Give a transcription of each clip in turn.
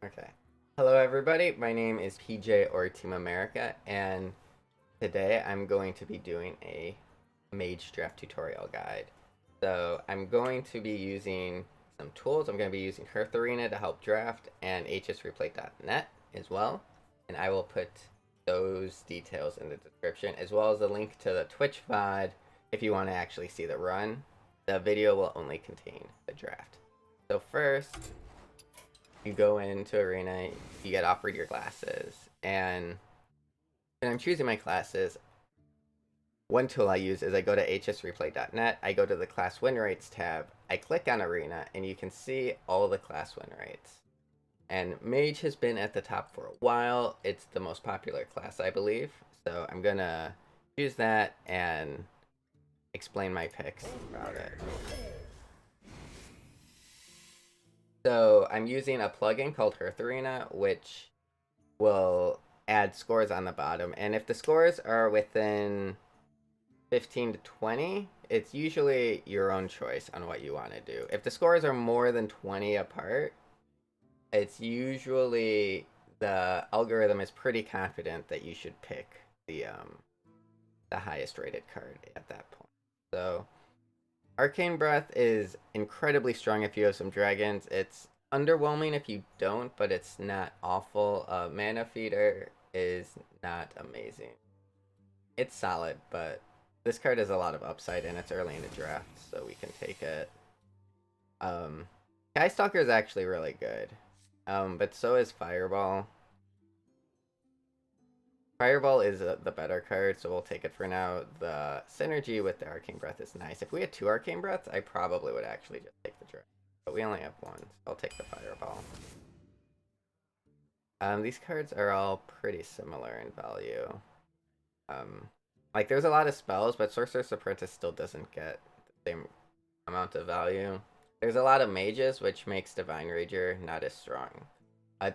Okay. Hello, everybody. My name is PJ or Team America, and today I'm going to be doing a Mage draft tutorial guide. So I'm going to be using some tools. I'm going to be using Hearth Arena to help draft and hsreplay.net as well. And I will put those details in the description, as well as a link to the Twitch VOD if you want to actually see the run. The video will only contain the draft. So first, you go into Arena, you get offered your classes, and when I'm choosing my classes, one tool I use is I go to hsreplay.net, I go to the class win rates tab, I click on Arena, and you can see all the class win rates. And Mage has been at the top for a while. It's the most popular class, I believe. So I'm gonna use that and explain my picks about it. So I'm using a plugin called Hearth Arena, which will add scores on the bottom. And if the scores are within 15 to 20, it's usually your own choice on what you want to do. If the scores are more than 20 apart, it's usually the algorithm is pretty confident that you should pick the highest rated card at that point. So Arcane Breath is incredibly strong if you have some dragons. It's underwhelming if you don't, but it's not awful. Mana Feeder is not amazing. It's solid, but this card has a lot of upside and it's early in the draft, so we can take it. Sky Stalker is actually really good, but so is Fireball. Fireball is the better card, so we'll take it for now. The synergy with the Arcane Breath is nice. If we had 2 Arcane Breaths, I probably would actually just take the draft. But we only have 1, so I'll take the Fireball. These cards are all pretty similar in value. Like, there's a lot of spells, but Sorcerer's Apprentice still doesn't get the same amount of value. There's a lot of mages, which makes Divine Rager not as strong.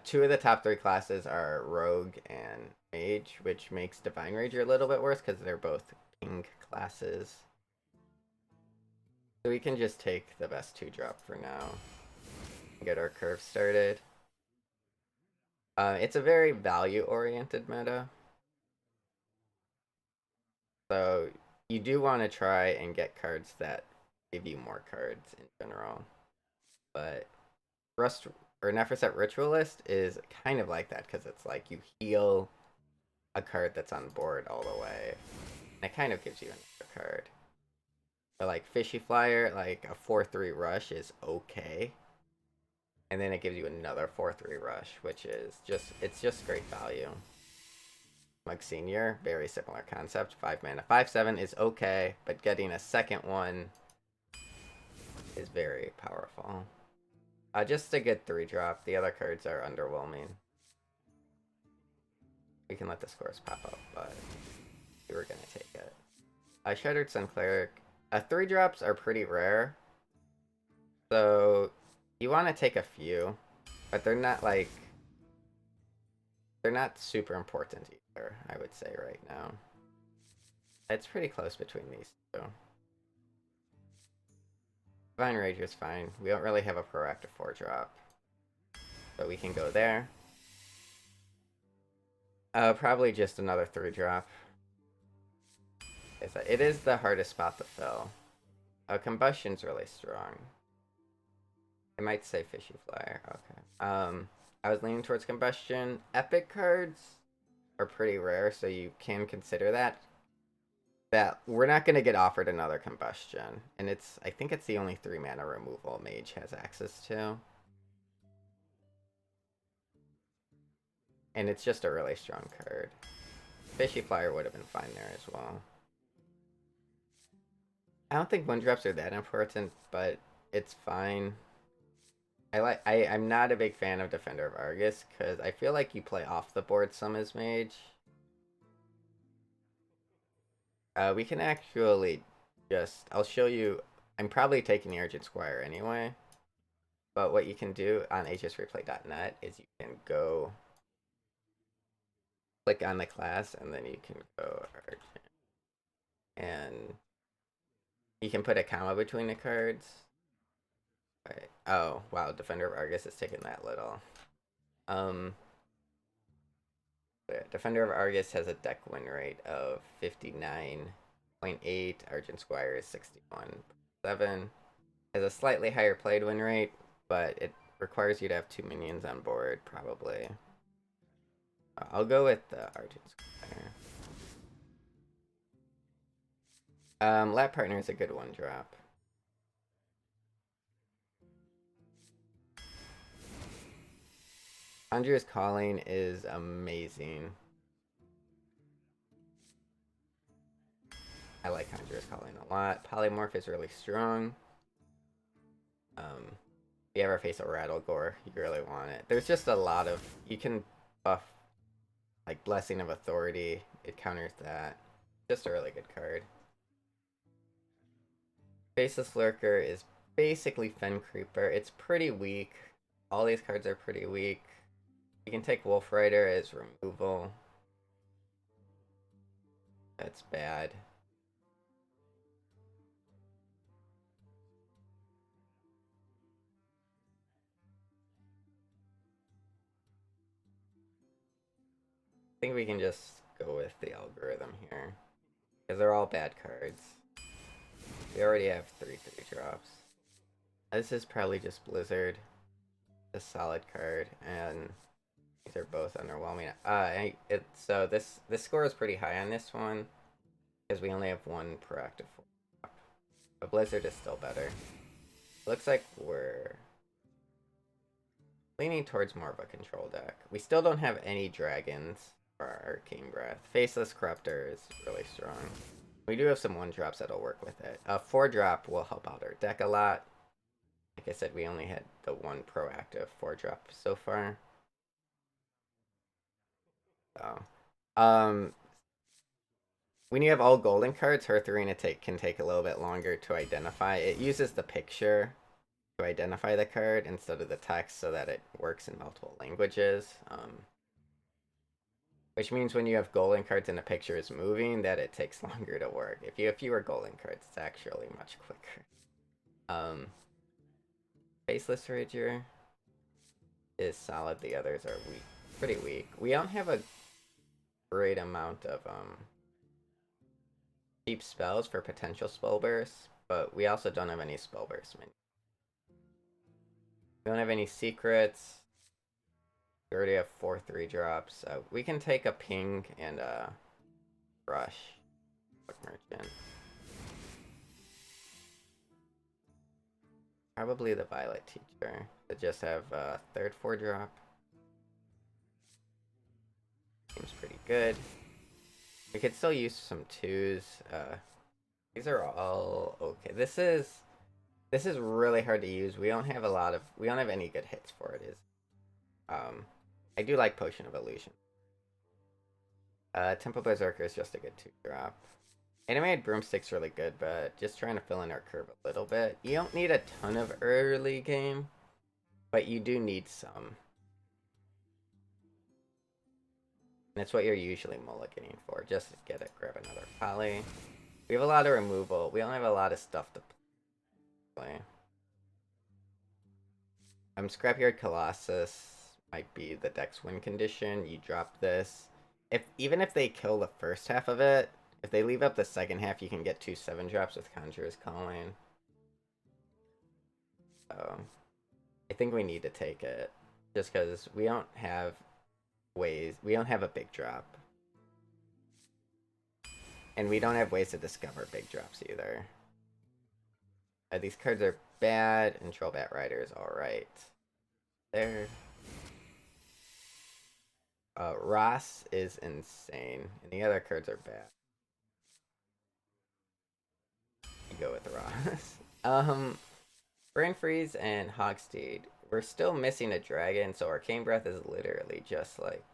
2 of the top 3 classes are Rogue and Mage, which makes Divine Rager a little bit worse because they're both ping classes. So we can just take the best 2 drop for now. Get our curve started. It's a very value-oriented meta. So you do want to try and get cards that give you more cards in general. But Rust or Nephroset Ritualist is kind of like that because it's like you heal a card that's on board all the way. And it kind of gives you another card. But like Fishy Flyer, like a 4/3 rush is okay. And then it gives you another 4/3 rush, which is it's just great value. Mug Senior, very similar concept. 5 mana. 5/7 is okay, but getting a second one is very powerful. Just a good 3 drop. The other cards are underwhelming. We can let the scores pop up, but we were gonna take it. Shattered Sun Cleric. 3 drops are pretty rare. So you want to take a few, but they're not like they're not super important either, I would say right now. It's pretty close between these 2. Divine Rage is fine. We don't really have a proactive 4 drop. So we can go there. Probably just another 3 drop. It is the hardest spot to fill. Combustion's really strong. I might say Fishy Flyer. Okay. I was leaning towards Combustion. Epic cards are pretty rare, so you can consider that. That we're not going to get offered another Combustion. And I think it's the only 3 mana removal Mage has access to. And it's just a really strong card. Fishy Flyer would have been fine there as well. I don't think 1-drops are that important, but it's fine. I'm not a big fan of Defender of Argus, because I feel like you play off the board some as Mage. We can actually I'll show you, I'm probably taking the Urgent Squire anyway. But what you can do on hsreplay.net is you can go click on the class, and then you can go Urgent. And you can put a comma between the cards. Right. Oh, wow, Defender of Argus is taking that little. Defender of Argus has a deck win rate of 59.8. Argent Squire is 61.7. Has a slightly higher played win rate, but it requires you to have 2 minions on board, probably. I'll go with the Argent Squire. Lap Partner is a good 1-drop. Conjurer's Calling is amazing. I like Conjurer's Calling a lot. Polymorph is really strong. If you ever face a Rattlegore, you really want it. There's just a lot of... You can buff, like, Blessing of Authority. It counters that. Just a really good card. Faceless Lurker is basically Fen Creeper. It's pretty weak. All these cards are pretty weak. You can take Wolf Rider as removal. That's bad. I think we can just go with the algorithm here. Because they're all bad cards. We already have 3 3-drops. This is probably just Blizzard. A solid card. And these are both underwhelming. So this score is pretty high on this one. Because we only have 1 proactive 4-drop. But Blizzard is still better. Looks like we're leaning towards more of a control deck. We still don't have any dragons for our Arcane Breath. Faceless Corruptor is really strong. We do have some 1-drops that'll work with it. A 4-drop will help out our deck a lot. Like I said, we only had the 1 proactive 4-drop so far. So, when you have all golden cards, Hearth Arena can take a little bit longer to identify. It uses the picture to identify the card instead of the text so that it works in multiple languages. Which means when you have golden cards and a picture is moving, that it takes longer to work. If you have fewer golden cards, it's actually much quicker. Faceless Rager is solid. The others are weak, pretty weak. We don't have a great amount of cheap spells for potential spell bursts, but we also don't have any spell burst minions. We don't have any secrets. We already have 4 3-drops. We can take a ping and a brush. Merchant. Probably the Violet Teacher. To just have a 3rd 4-drop. Seems pretty good. We could still use some 2s. These are all okay. This is really hard to use. We don't have any good hits for it. I do like Potion of Illusion. Temple Berserker is just a good 2-drop. Animated Broomstick's really good, but just trying to fill in our curve a little bit. You don't need a ton of early game, but you do need some. That's what you're usually mulliganing for, just to grab another Poly. We have a lot of removal. We don't have a lot of stuff to play. Scrapyard Colossus might be the deck's win condition. You drop this. Even if they kill the first half of it, if they leave up the second half, you can get 2 7-drops with Conjurer's Calling. So, I think we need to take it. Just because we don't have we don't have a big drop. And we don't have ways to discover big drops either. These cards are bad, and Trollbat Rider is alright. There. Ross is insane, and the other cards are bad. You go with Ross. Brain Freeze and Hogsteed. We're still missing a dragon, so Arcane Breath is literally just like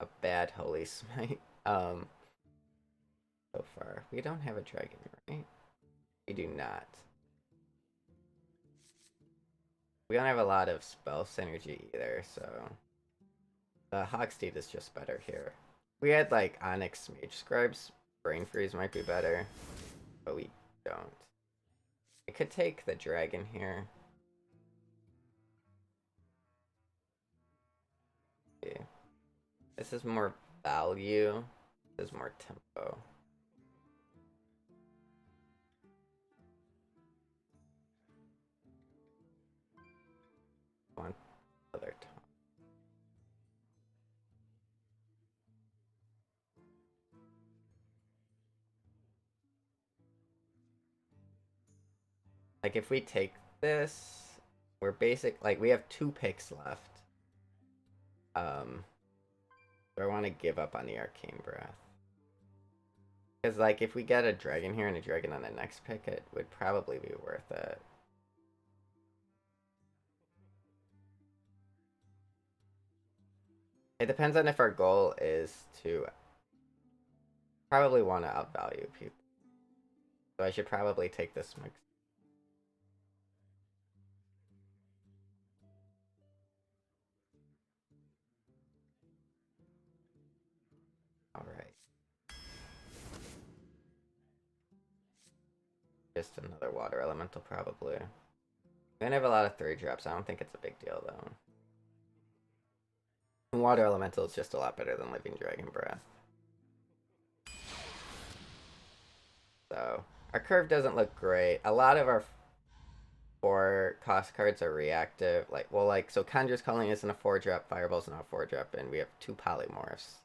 a bad Holy Smite. So far. We don't have a dragon, right? We do not. We don't have a lot of spell synergy either, so the Hogsteed is just better here. We had like Onyx Mage Scribes. Brain Freeze might be better, but we don't. I could take the dragon here. This is more value. This is more tempo. One other time. Like if we take this, we're like we have 2 picks left. Do I want to give up on the Arcane Breath? Because like if we get a dragon here and a dragon on the next pick, it would probably be worth it. It depends on if our goal is to probably want to outvalue people. So I should probably take this mix. Alright. Just another water elemental probably. We're gonna have a lot of 3-drops. I don't think it's a big deal though. Water elemental is just a lot better than living dragon breath. So our curve doesn't look great. A lot of our 4 cost cards are reactive. So Conjure's Calling isn't a 4-drop, Fireball's not a 4-drop, and we have 2 polymorphs.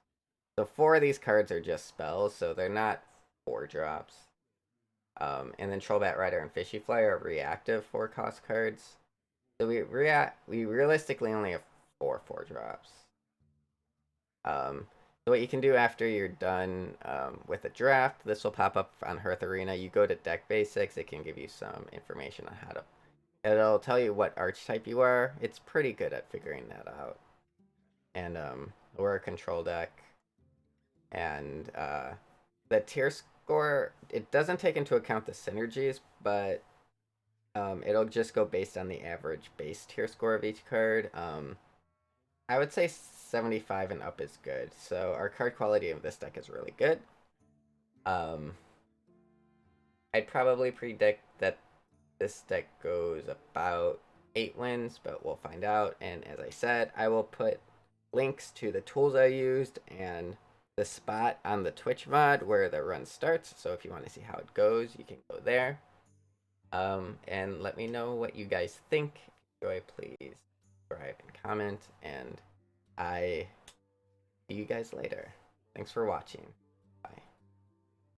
So 4 of these cards are just spells, so they're not 4-drops. And then Trollbat Rider and Fishy Fly are reactive 4-cost cards. So we realistically only have 4 4-drops. So what you can do after you're done with a draft, this will pop up on Hearth Arena. You go to Deck Basics, it can give you some information on how to. It'll tell you what archetype you are. It's pretty good at figuring that out. And we're a control deck. And the tier score, it doesn't take into account the synergies, but it'll just go based on the average base tier score of each card. I would say 75 and up is good. So our card quality of this deck is really good. I'd probably predict that this deck goes about 8 wins, but we'll find out. And as I said, I will put links to the tools I used and the spot on the Twitch VOD where the run starts. So if you want to see how it goes, you can go there. And let me know what you guys think. If you enjoy, please subscribe and comment. And I see you guys later. Thanks for watching.